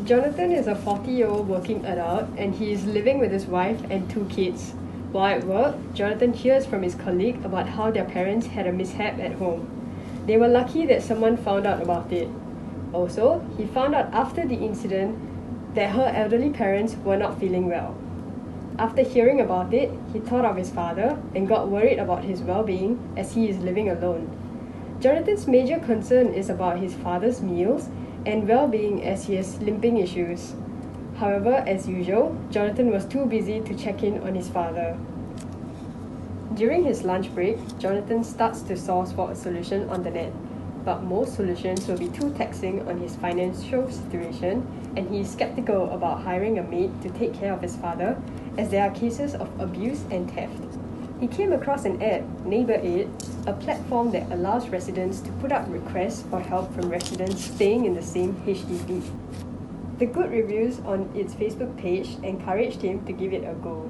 Jonathan is a 40-year-old working adult and he is living with his wife and 2 kids. While at work, Jonathan hears from his colleague about how their parents had a mishap at home. They were lucky that someone found out about it. Also, he found out after the incident that her elderly parents were not feeling well. After hearing about it, he thought of his father and got worried about his well-being as he is living alone. Jonathan's major concern is about his father's meals and well-being as he has limping issues. However, as usual, Jonathan was too busy to check in on his father. During his lunch break, Jonathan starts to source for a solution on the net, but most solutions will be too taxing on his financial situation, and he is skeptical about hiring a maid to take care of his father, as there are cases of abuse and theft. He came across an ad, Neighbor8, a platform that allows residents to put up requests for help from residents staying in the same HDB. The good reviews on its Facebook page encouraged him to give it a go.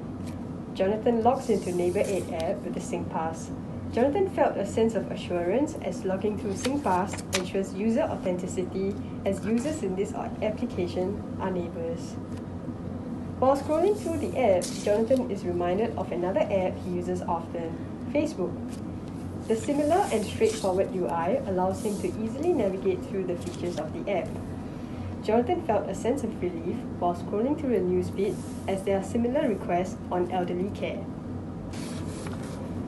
Jonathan logs into Neighbor8 app with the SingPass. Jonathan felt a sense of assurance as logging through SingPass ensures user authenticity, as users in this application are neighbors. While scrolling through the app, Jonathan is reminded of another app he uses often, Facebook. The similar and straightforward UI allows him to easily navigate through the features of the app. Jonathan felt a sense of relief while scrolling through the newsfeed, as there are similar requests on elderly care.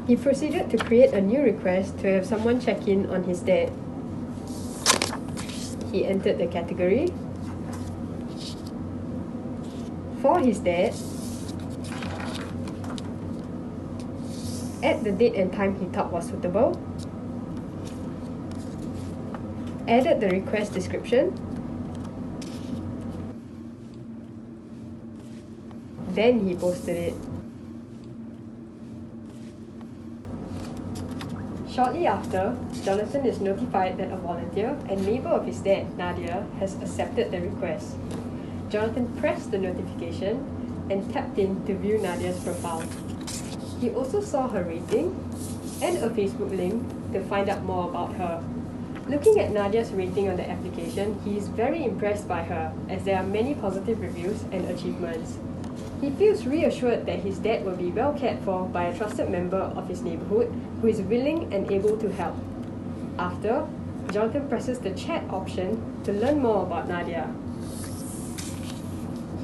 He proceeded to create a new request to have someone check in on his dad. He entered the category. For his dad, add the date and time he thought was suitable, added the request description, then he posted it. Shortly after, Jonathan is notified that a volunteer and neighbor of his dad, Nadia, has accepted the request. Jonathan pressed the notification and tapped in to view Nadia's profile. He also saw her rating and a Facebook link to find out more about her. Looking at Nadia's rating on the application, he is very impressed by her, as there are many positive reviews and achievements. He feels reassured that his dad will be well cared for by a trusted member of his neighborhood who is willing and able to help. After, Jonathan presses the chat option to learn more about Nadia.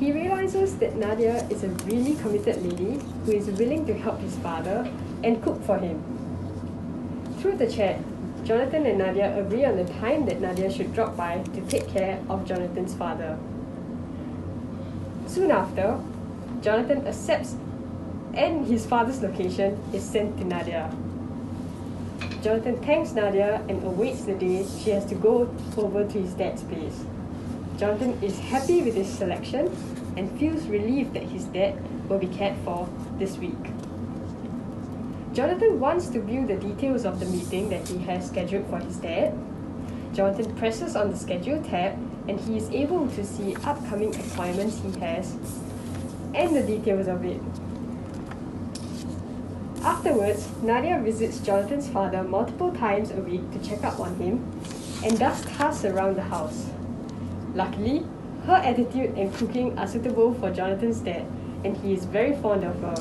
He realizes that Nadia is a really committed lady who is willing to help his father and cook for him. Through the chat, Jonathan and Nadia agree on the time that Nadia should drop by to take care of Jonathan's father. Soon after, Jonathan accepts and his father's location is sent to Nadia. Jonathan thanks Nadia and awaits the day she has to go over to his dad's place. Jonathan is happy with his selection and feels relieved that his dad will be cared for this week. Jonathan wants to view the details of the meeting that he has scheduled for his dad. Jonathan presses on the schedule tab and he is able to see upcoming appointments he has and the details of it. Afterwards, Nadia visits Jonathan's father multiple times a week to check up on him and does tasks around the house. Luckily, her attitude and cooking are suitable for Jonathan's dad, and he is very fond of her.